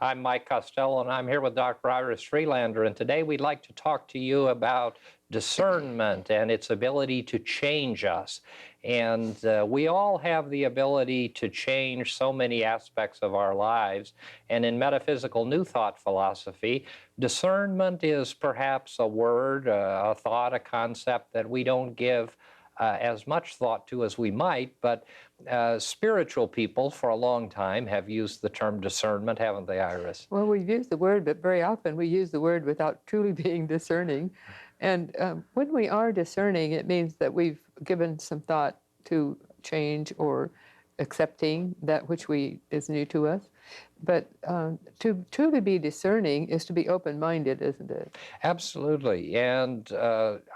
I'm Mike Costello, and I'm here with Dr. Iris Freelander. And today we'd like to talk to you about discernment and its ability to change us. And we all have the ability to change so many aspects of our lives. And in metaphysical New Thought philosophy, discernment is perhaps a word, a thought, a concept that we don't give as much thought to as we might, but spiritual people for a long time have used the term discernment, haven't they, Iris? Well, we've used the word, but very often we use the word without truly being discerning. And when we are discerning, it means that we've given some thought to change or accepting that which is new to us. But to truly be discerning is to be open-minded, isn't it? Absolutely. And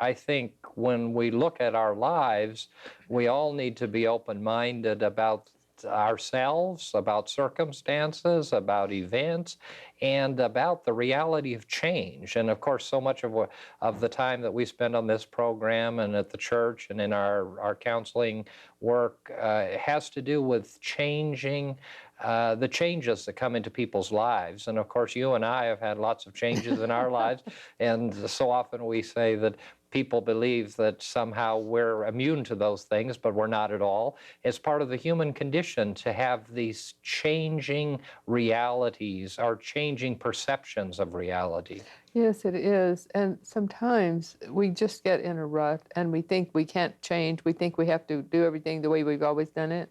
I think when we look at our lives, we all need to be open-minded about ourselves, about circumstances, about events, and about the reality of change. And of course, so much of the time that we spend on this program and at the church and in our counseling work has to do with changing the changes that come into people's lives. And of course, you and I have had lots of changes in our lives. And so often we say that people believe that somehow we're immune to those things, but we're not at all. It's part of the human condition to have these changing realities or changing perceptions of reality. Yes, it is. And sometimes we just get in a rut and we think we can't change. We think we have to do everything the way we've always done it.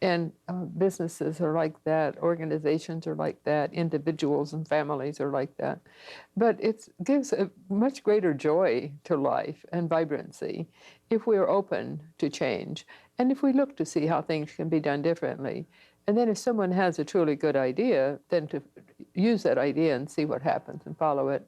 And businesses are like that, organizations are like that, individuals and families are like that. But it gives a much greater joy to life and vibrancy if we are open to change and if we look to see how things can be done differently. And then if someone has a truly good idea, then to use that idea and see what happens and follow it.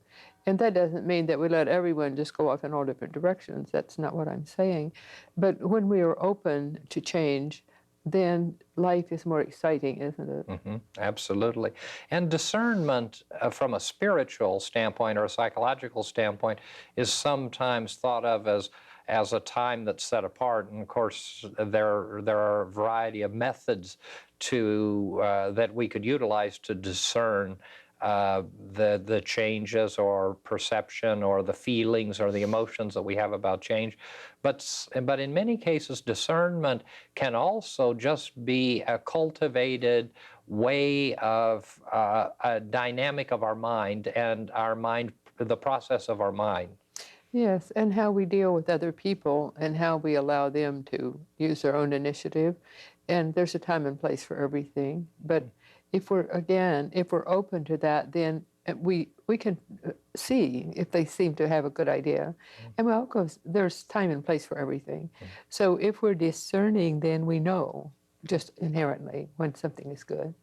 And that doesn't mean that we let everyone just go off in all different directions. That's not what I'm saying. But when we are open to change, then life is more exciting, isn't it? Mm-hmm. Absolutely. And discernment from a spiritual standpoint or a psychological standpoint is sometimes thought of as a time that's set apart. And of course, there are a variety of methods that we could utilize to discern the changes or perception or the feelings or the emotions that we have about change. But in many cases, discernment can also just be a cultivated way of a dynamic of our mind and the process of our mind. Yes, and how we deal with other people and how we allow them to use their own initiative. And there's a time and place for everything. But if we're open to that, then we can see if they seem to have a good idea. And well, of course, there's time and place for everything. So if we're discerning, then we know just inherently when something is good.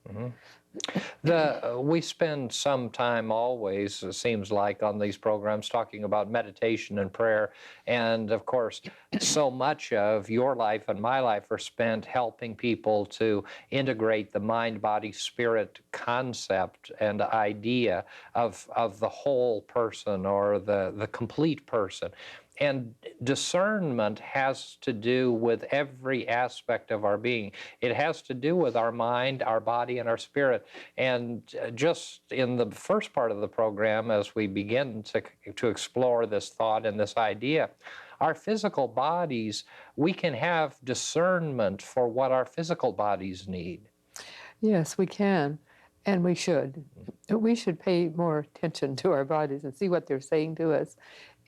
We spend some time always, it seems like, on these programs talking about meditation and prayer. And of course, so much of your life and my life are spent helping people to integrate the mind, body, spirit concept and idea of the whole person or the complete person. And discernment has to do with every aspect of our being. It has to do with our mind, our body, and our spirit. And just in the first part of the program, as we begin to explore this thought and this idea, our physical bodies, we can have discernment for what our physical bodies need. Yes, we can. And we should. We should pay more attention to our bodies and see what they're saying to us.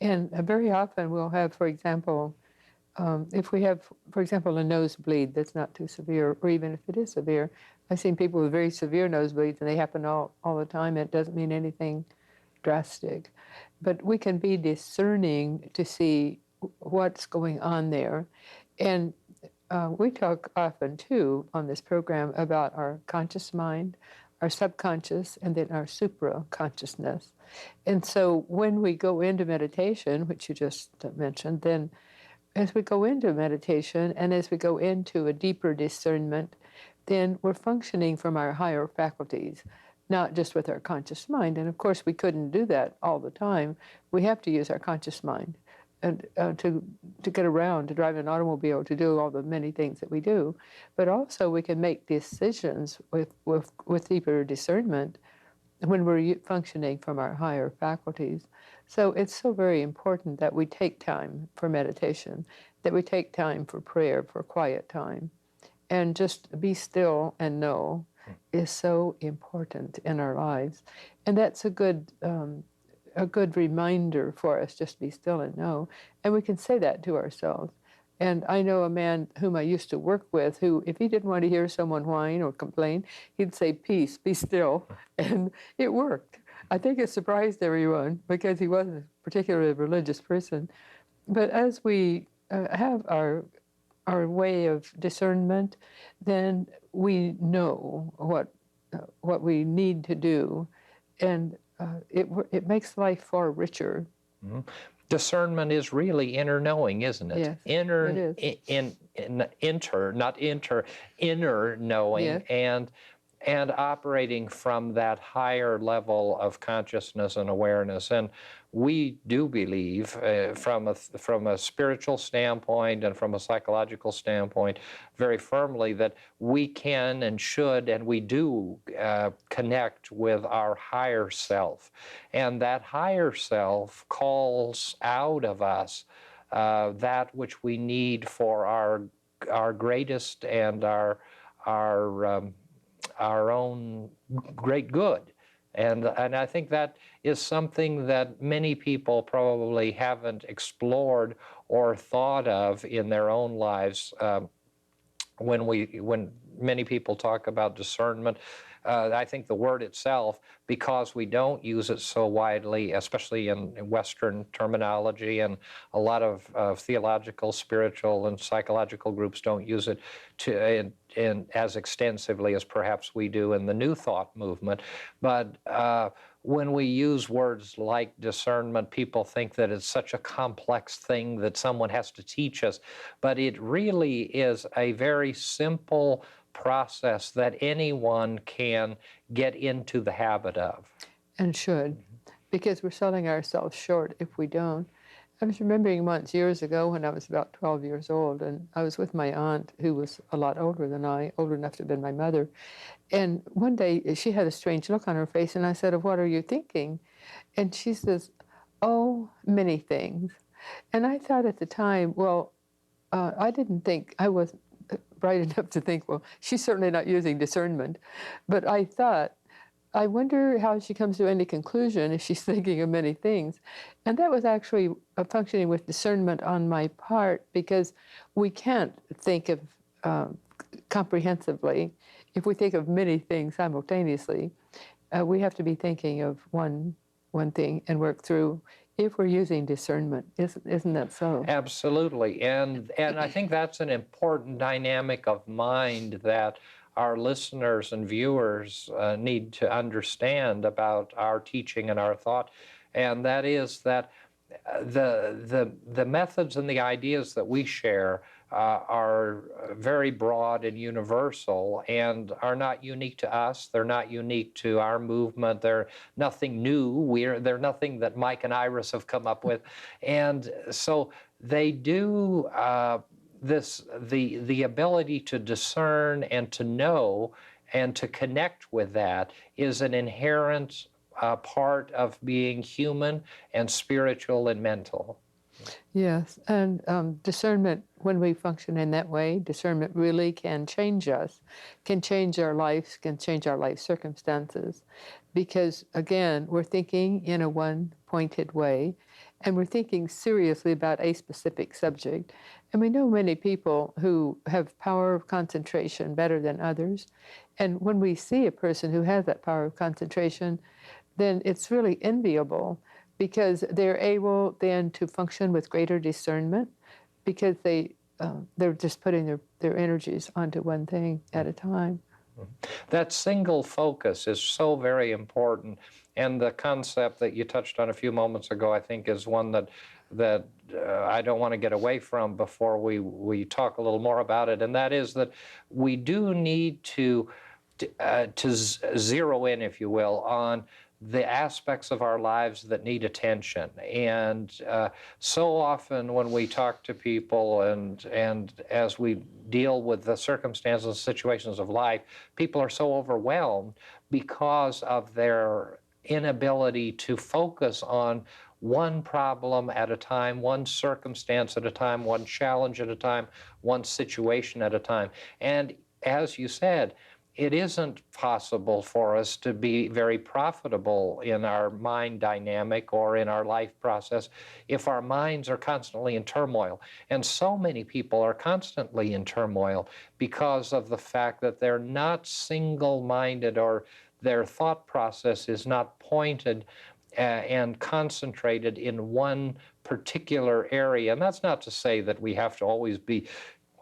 And very often we'll have, for example, if we have, for example, a nosebleed that's not too severe, or even if it is severe, I've seen people with very severe nosebleeds and they happen all the time. It doesn't mean anything drastic. But we can be discerning to see what's going on there. And we talk often, too, on this program about our conscious mind, our subconscious, and then our supra-consciousness. And so when we go into meditation, which you just mentioned, then as we go into meditation and as we go into a deeper discernment, then we're functioning from our higher faculties, not just with our conscious mind. And of course, we couldn't do that all the time. We have to use our conscious mind and to get around, to drive an automobile, to do all the many things that we do. But also we can make decisions with deeper discernment when we're functioning from our higher faculties. So it's so very important that we take time for meditation, that we take time for prayer, for quiet time, and just be still and know is so important in our lives. And that's a good reminder for us, just be still and know. And we can say that to ourselves. And I know a man whom I used to work with who, if he didn't want to hear someone whine or complain, he'd say, peace, be still. And it worked. I think it surprised everyone because he wasn't a particularly religious person. But as we have our way of discernment, then we know what we need to do, and it makes life far richer. Mhm. Discernment is really inner knowing, isn't it? Yes, Inner, it is. inner knowing, Yes. and operating from that higher level of consciousness and awareness. And we do believe, from a spiritual standpoint and from a psychological standpoint, very firmly that we can and should and we do connect with our higher self. And that higher self calls out of us that which we need for our greatest and our own great good. And I think that is something that many people probably haven't explored or thought of in their own lives. When many people talk about discernment, I think the word itself, because we don't use it so widely, especially in Western terminology, and a lot of theological, spiritual, and psychological groups don't use it as extensively as perhaps we do in the New Thought movement. But when we use words like discernment, people think that it's such a complex thing that someone has to teach us. But it really is a very simple process that anyone can get into the habit of. And should, because we're selling ourselves short if we don't. I was remembering once years ago when I was about 12 years old, and I was with my aunt who was a lot older than I, old enough to have been my mother. And one day she had a strange look on her face, and I said, "What are you thinking?" And she says, "Oh, many things." And I thought at the time, well, I didn't think, I wasn't bright enough to think, well, she's certainly not using discernment. But I thought, I wonder how she comes to any conclusion if she's thinking of many things. And that was actually functioning with discernment on my part, because we can't think of comprehensively. If we think of many things simultaneously, we have to be thinking of one thing and work through, if we're using discernment. Isn't that so? Absolutely. And I think that's an important dynamic of mind that our listeners and viewers need to understand about our teaching and our thought. And that is that the methods and the ideas that we share are very broad and universal and are not unique to us. They're not unique to our movement. They're nothing new. They're nothing that Mike and Iris have come up with. And so they do the ability to discern and to know and to connect with that is an inherent part of being human and spiritual and mental. Yes, and discernment, when we function in that way, discernment really can change us, can change our lives, can change our life circumstances. Because again, we're thinking in a one-pointed way, and we're thinking seriously about a specific subject. And we know many people who have power of concentration better than others. And when we see a person who has that power of concentration, then it's really enviable, because they're able then to function with greater discernment, because they're just putting their energies onto one thing at a time. That single focus is so very important. And the concept that you touched on a few moments ago, I think, is one that I don't want to get away from before we talk a little more about it. And that is that we do need to zero in, if you will, on the aspects of our lives that need attention. And so often when we talk to people and as we deal with the circumstances and situations of life, people are so overwhelmed because of their inability to focus on one problem at a time, one circumstance at a time, one challenge at a time, one situation at a time. And as you said, it isn't possible for us to be very profitable in our mind dynamic or in our life process if our minds are constantly in turmoil. And so many people are constantly in turmoil because of the fact that they're not single-minded, or their thought process is not pointed and concentrated in one particular area. And that's not to say that we have to always be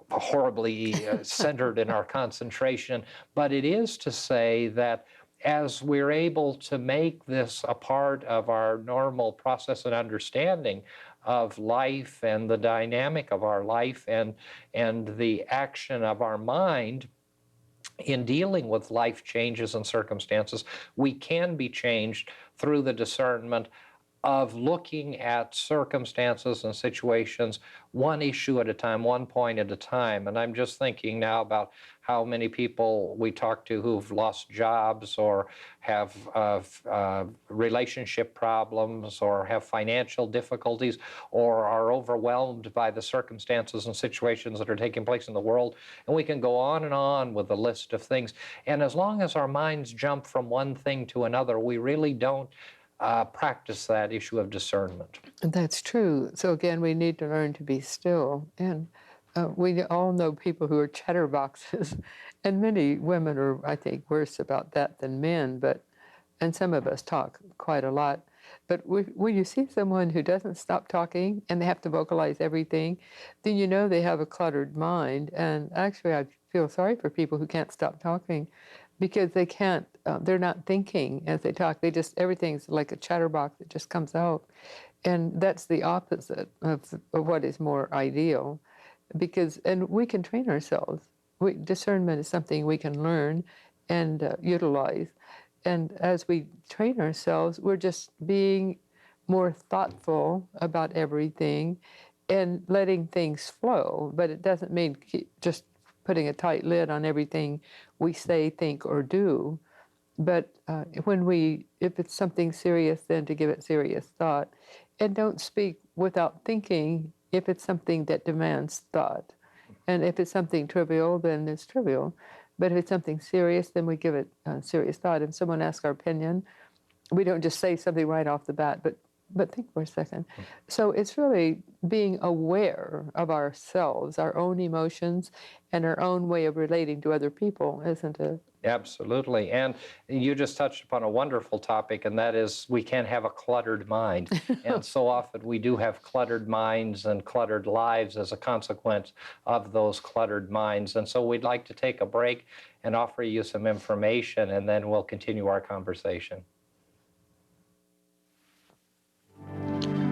horribly centered in our concentration, but it is to say that as we're able to make this a part of our normal process and understanding of life and the dynamic of our life and the action of our mind in dealing with life changes and circumstances, we can be changed through the discernment of looking at circumstances and situations one issue at a time, one point at a time. And I'm just thinking now about how many people we talk to who've lost jobs or have relationship problems or have financial difficulties or are overwhelmed by the circumstances and situations that are taking place in the world. And we can go on with a list of things. And as long as our minds jump from one thing to another, we really don't practice that issue of discernment. That's true. So again, we need to learn to be still. And we all know people who are chatterboxes, and many women are, I think, worse about that than men. And some of us talk quite a lot. But when you see someone who doesn't stop talking and they have to vocalize everything, then you know they have a cluttered mind. And actually, I feel sorry for people who can't stop talking, because they can't, they're not thinking as they talk. Everything's like a chatterbox that just comes out. And that's the opposite of what is more ideal. And we can train ourselves. Discernment is something we can learn and utilize. And as we train ourselves, we're just being more thoughtful about everything and letting things flow. But it doesn't mean just putting a tight lid on everything we say, think, or do. But if it's something serious, then to give it serious thought. And don't speak without thinking if it's something that demands thought. And if it's something trivial, then it's trivial. But if it's something serious, then we give it serious thought. If someone asks our opinion, we don't just say something right off the bat, but think for a second. So it's really being aware of ourselves, our own emotions, and our own way of relating to other people, isn't it? Absolutely. And you just touched upon a wonderful topic, and that is we can't have a cluttered mind. And so often we do have cluttered minds and cluttered lives as a consequence of those cluttered minds. And so we'd like to take a break and offer you some information, and then we'll continue our conversation.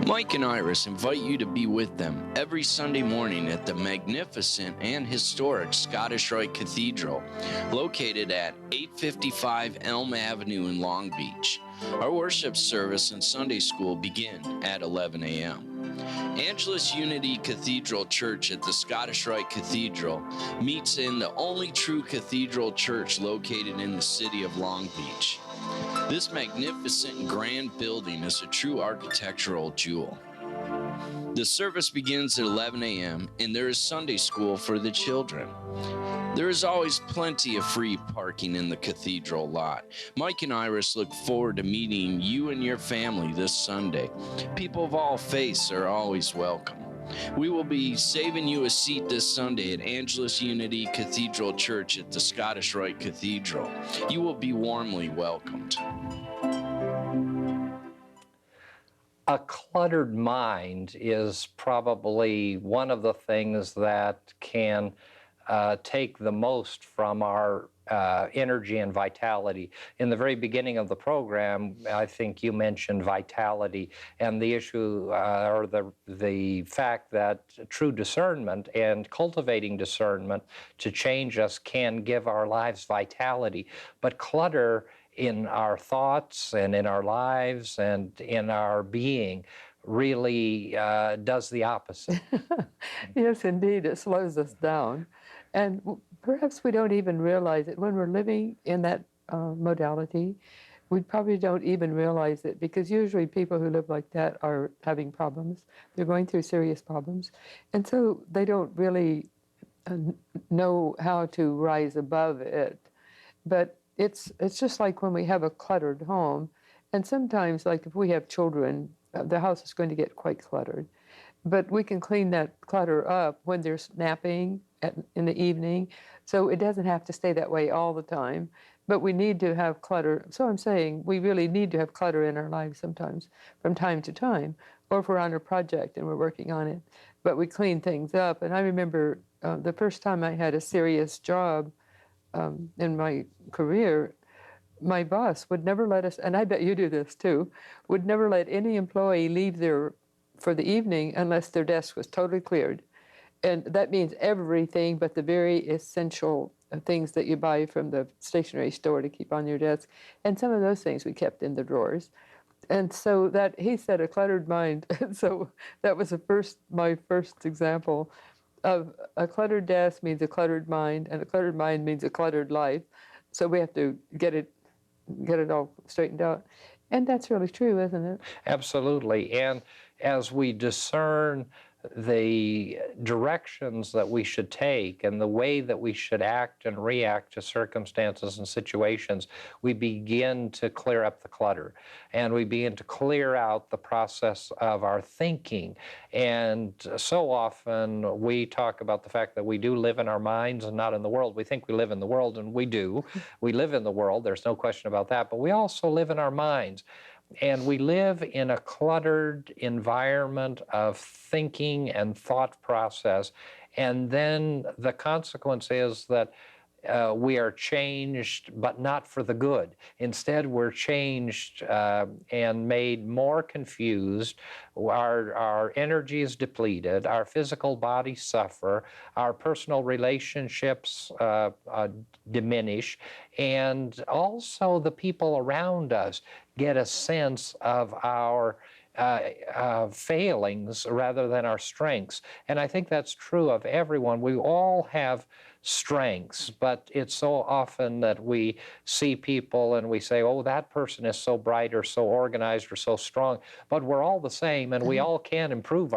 Mike and Iris invite you to be with them every Sunday morning at the magnificent and historic Scottish Rite Cathedral, located at 855 Elm Avenue in Long Beach. Our worship service and Sunday school begin at 11 a.m. Angelus Unity Cathedral Church at the Scottish Rite Cathedral meets in the only true cathedral church located in the city of Long Beach. This magnificent and grand building is a true architectural jewel. The service begins at 11 a.m. and there is Sunday school for the children. There is always plenty of free parking in the cathedral lot. Mike and Iris look forward to meeting you and your family this Sunday. People of all faiths are always welcome. We will be saving you a seat this Sunday at Angelus Unity Cathedral Church at the Scottish Rite Cathedral. You will be warmly welcomed. A cluttered mind is probably one of the things that can take the most from our energy and vitality. In the very beginning of the program, I think you mentioned vitality and the issue or the fact that true discernment and cultivating discernment to change us can give our lives vitality. But clutter in our thoughts and in our lives and in our being really does the opposite. Yes, indeed, it slows us down. And perhaps we don't even realize it when we're living in that modality. We probably don't even realize it, because usually people who live like that are having problems. They're going through serious problems. And so they don't really know how to rise above it. But it's just like when we have a cluttered home. And sometimes, like if we have children, the house is going to get quite cluttered. But we can clean that clutter up when they're napping in the evening. So it doesn't have to stay that way all the time. But we need to have clutter. So I'm saying we really need to have clutter in our lives sometimes, from time to time, or if we're on a project and we're working on it. But we clean things up. And I remember the first time I had a serious job in my career, my boss would never let us, and I bet you do this too, would never let any employee leave there for the evening unless their desk was totally cleared. And that means everything but the very essential things that you buy from the stationery store to keep on your desk. And some of those things we kept in the drawers. And so that, he said, a cluttered mind. So that was my first example of a cluttered desk means a cluttered mind, and a cluttered mind means a cluttered life. So we have to get it all straightened out. And that's really true, isn't it? Absolutely. And as we discern the directions that we should take and the way that we should act and react to circumstances and situations, we begin to clear up the clutter, and we begin to clear out the process of our thinking. And so often we talk about the fact that we do live in our minds and not in the world. We think we live in the world, and we do. We live in the world, there's no question about that, but we also live in our minds. And we live in a cluttered environment of thinking and thought process. And then the consequence is that we are changed, but not for the good. Instead, we're changed and made more confused. Our energy is depleted. Our physical bodies suffer. Our personal relationships diminish. And also the people around us get a sense of our failings rather than our strengths. And I think that's true of everyone. We all have strengths, but it's so often that we see people and we say, oh, that person is so bright or so organized or so strong, but we're all the same, and we all can improve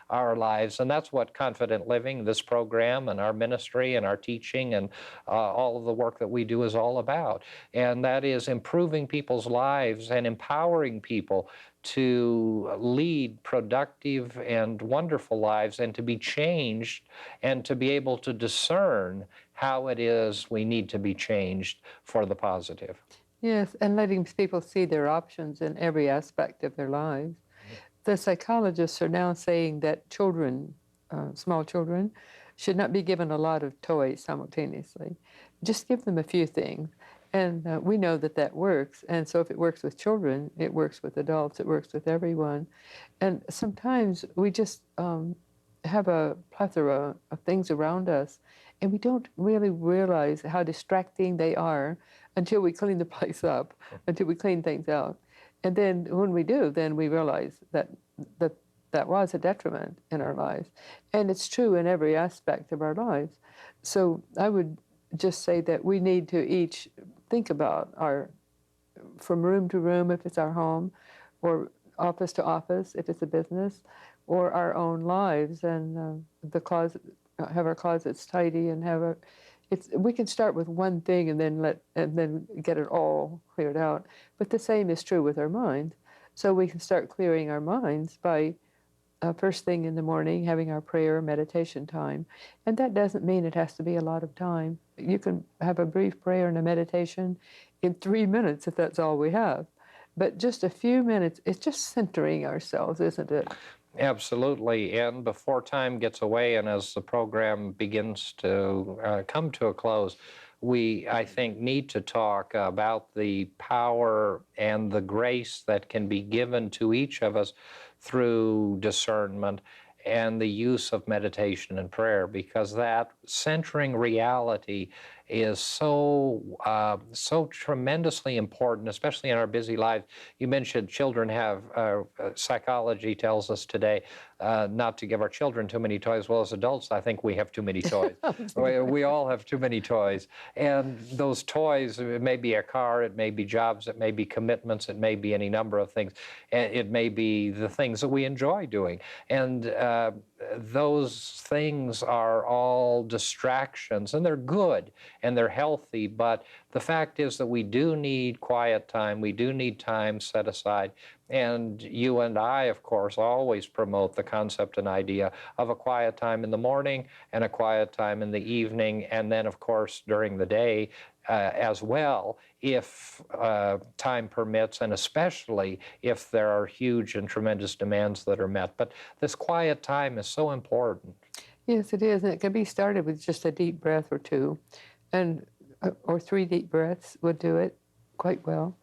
our lives. And that's what Confident Living, this program, and our ministry and our teaching and all of the work that we do is all about. And that is improving people's lives and empowering people to lead productive and wonderful lives, and to be changed, and to be able to discern how it is we need to be changed for the positive. Yes, and letting people see their options in every aspect of their lives. The psychologists are now saying that children, small children, should not be given a lot of toys simultaneously. Just give them a few things. And we know that that works. And so if it works with children, it works with adults, it works with everyone. And sometimes we just have a plethora of things around us, and we don't really realize how distracting they are until we clean the place up, until we clean things out. And then when we do, then we realize that was a detriment in our lives. And it's true in every aspect of our lives. So I would just say that we need to each think about from room to room, if it's our home, or office to office, if it's a business, or our own lives, and have our closets tidy, and we can start with one thing and then get it all cleared out. But the same is true with our minds. So we can start clearing our minds by first thing in the morning, having our prayer meditation time. And that doesn't mean it has to be a lot of time. You can have a brief prayer and a meditation in 3 minutes if that's all we have. But just a few minutes, it's just centering ourselves, isn't it? Absolutely. And before time gets away, and as the program begins to come to a close, we, I think, need to talk about the power and the grace that can be given to each of us through discernment and the use of meditation and prayer, because that centering reality is so tremendously important, especially in our busy lives. You mentioned children have, psychology tells us today, not to give our children too many toys. Well, as adults, I think we have too many toys. We all have too many toys. And those toys, it may be a car, it may be jobs, it may be commitments, it may be any number of things. It may be the things that we enjoy doing. And those things are all distractions, and they're good and they're healthy. But the fact is that we do need quiet time. We do need time set aside. And you and I, of course, always promote the concept and idea of a quiet time in the morning and a quiet time in the evening, and then, of course, during the day as well, if time permits, and especially if there are huge and tremendous demands that are met. But this quiet time is so important. Yes, it is. And it can be started with just a deep breath or two, and or 3 deep breaths would do it quite well.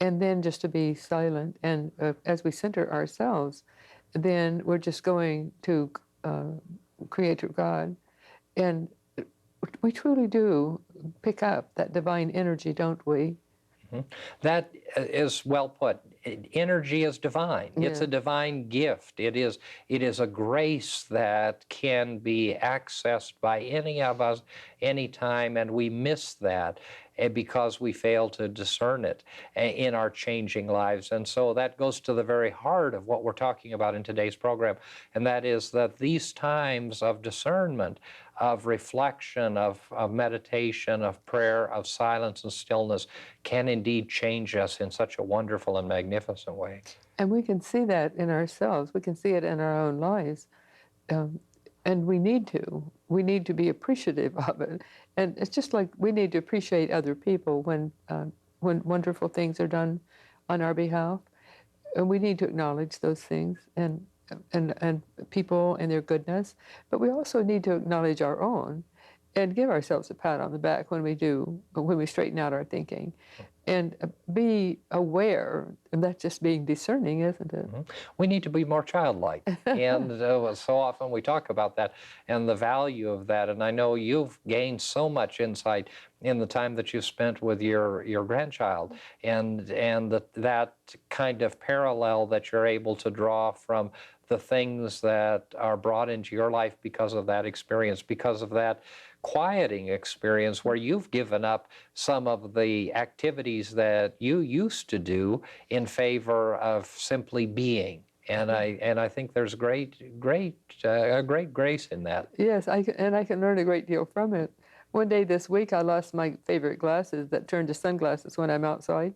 And then just to be silent. And as we center ourselves, then we're just going to Creator God. And we truly do pick up that divine energy, don't we? Mm-hmm. That is well put. Energy is divine. Yeah. It's a divine gift. It is a grace that can be accessed by any of us anytime, and we miss that because we fail to discern it in our changing lives. And so that goes to the very heart of what we're talking about in today's program, and that is that these times of discernment, of reflection, of meditation, of prayer, of silence and stillness can indeed change us in such a wonderful and magnificent way. And we can see that in ourselves. We can see it in our own lives. And we need to. We need to be appreciative of it. And it's just like we need to appreciate other people when wonderful things are done on our behalf. And we need to acknowledge those things and people and their goodness. But we also need to acknowledge our own and give ourselves a pat on the back when we straighten out our thinking. And be aware, and that's just being discerning, isn't it? Mm-hmm. We need to be more childlike. And so often we talk about that and the value of that. And I know you've gained so much insight in the time that you've spent with your grandchild, and that kind of parallel that you're able to draw from the things that are brought into your life because of that experience, because of that quieting experience where you've given up some of the activities that you used to do in favor of simply being. And I think there's great grace in that. Yes, I can learn a great deal from it. One day this week, I lost my favorite glasses that turn to sunglasses when I'm outside,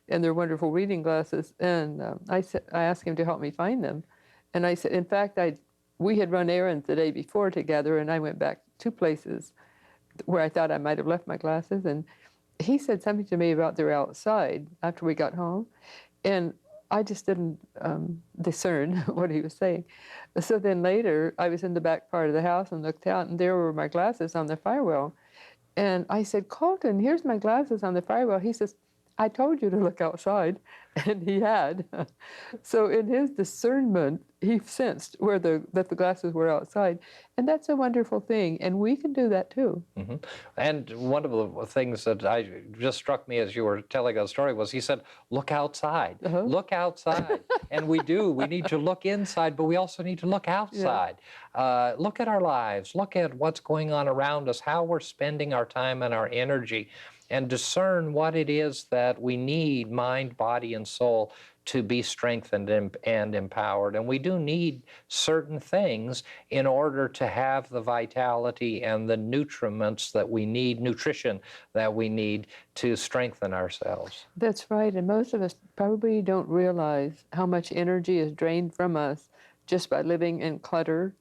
and they're wonderful reading glasses. And I asked him to help me find them. And I said, in fact, we had run errands the day before together, and I went back 2 places where I thought I might have left my glasses. And he said something to me about they're outside after we got home. And I just didn't discern what he was saying. So then later, I was in the back part of the house and looked out, and there were my glasses on the firewall. And I said, Colton, here's my glasses on the firewall. He says, I told you to look outside, and he had. So in his discernment, he sensed that the glasses were outside, and that's a wonderful thing, and we can do that too. Mm-hmm. And one of the things that just struck me as you were telling a story was he said, look outside, look outside. And we need to look inside, but we also need to look outside. Yeah. Look at our lives, look at what's going on around us, how we're spending our time and our energy, and discern what it is that we need, mind, body, and soul, to be strengthened and empowered. And we do need certain things in order to have the vitality and the nutriments that we need, nutrition that we need to strengthen ourselves. That's right. And most of us probably don't realize how much energy is drained from us just by living in cluttered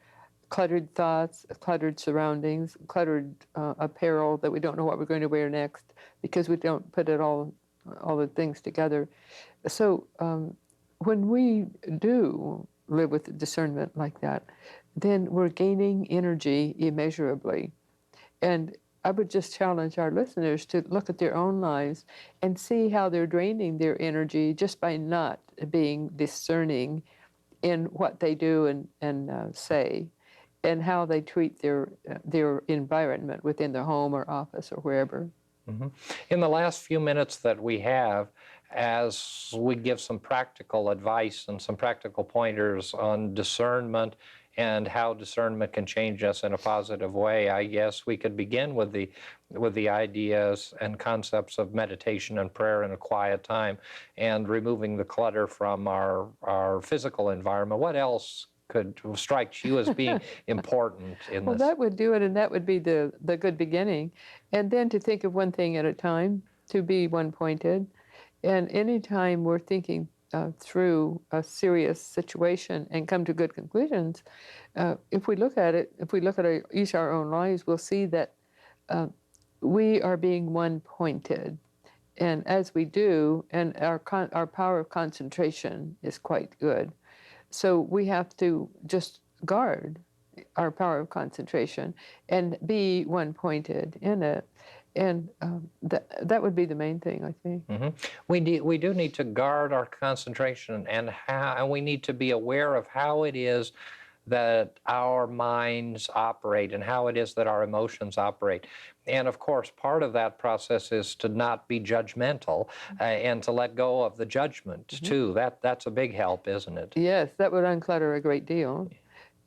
thoughts, cluttered surroundings, cluttered apparel that we don't know what we're going to wear next because we don't put it all the things together. So when we do live with discernment like that, then we're gaining energy immeasurably. And I would just challenge our listeners to look at their own lives and see how they're draining their energy just by not being discerning in what they do and say. and how they treat their environment within their home or office or wherever. Mhm. In the last few minutes that we have, as we give some practical advice and some practical pointers on discernment and how discernment can change us in a positive way, I guess we could begin with the ideas and concepts of meditation and prayer in a quiet time and removing the clutter from our physical environment. What else could strike you as being important in Well, this? that would do it, and that would be the good beginning. And then to think of one thing at a time, to be one-pointed. And anytime we're thinking through a serious situation and come to good conclusions, if we look at it, if we look at each our own lives, we'll see that we are being one-pointed. And as we do, and our power of concentration is quite good. So we have to just guard our power of concentration and be one-pointed in it. And that would be the main thing, I think. Mm-hmm. We do need to guard our concentration, and we need to be aware of how it is that our minds operate and how it is that our emotions operate. And of course, part of that process is to not be judgmental and to let go of the judgment too. That's a big help, isn't it? Yes, that would unclutter a great deal.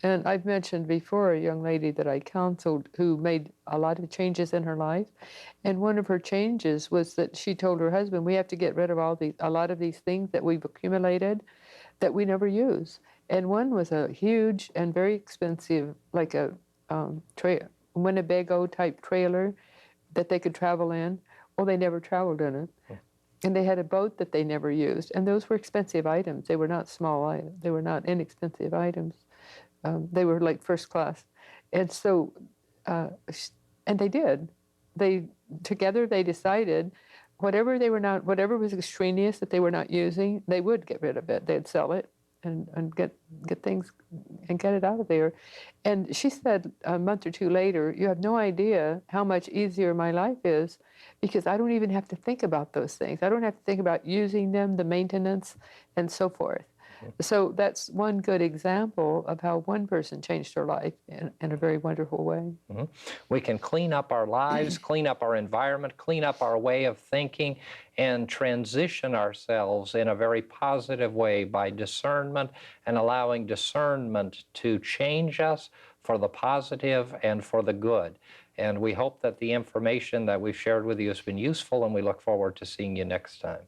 And I've mentioned before a young lady that I counseled who made a lot of changes in her life. And one of her changes was that she told her husband, we have to get rid of a lot of these things that we've accumulated that we never use. And one was a huge and very expensive, like a Winnebago type trailer that they could travel in. Well, they never traveled in it. And they had a boat that they never used. And those were expensive items. They were not small items. They were not inexpensive items. They were like first class. And so, and they did. Together they decided whatever was extraneous that they were not using, they would get rid of it. They'd sell it and get things and get it out of there. And she said a month or two later, you have no idea how much easier my life is because I don't even have to think about those things. I don't have to think about using them, the maintenance, and so forth. So that's one good example of how one person changed her life in a very wonderful way. Mm-hmm. We can clean up our lives, clean up our environment, clean up our way of thinking, and transition ourselves in a very positive way by discernment and allowing discernment to change us for the positive and for the good. And we hope that the information that we've shared with you has been useful, and we look forward to seeing you next time.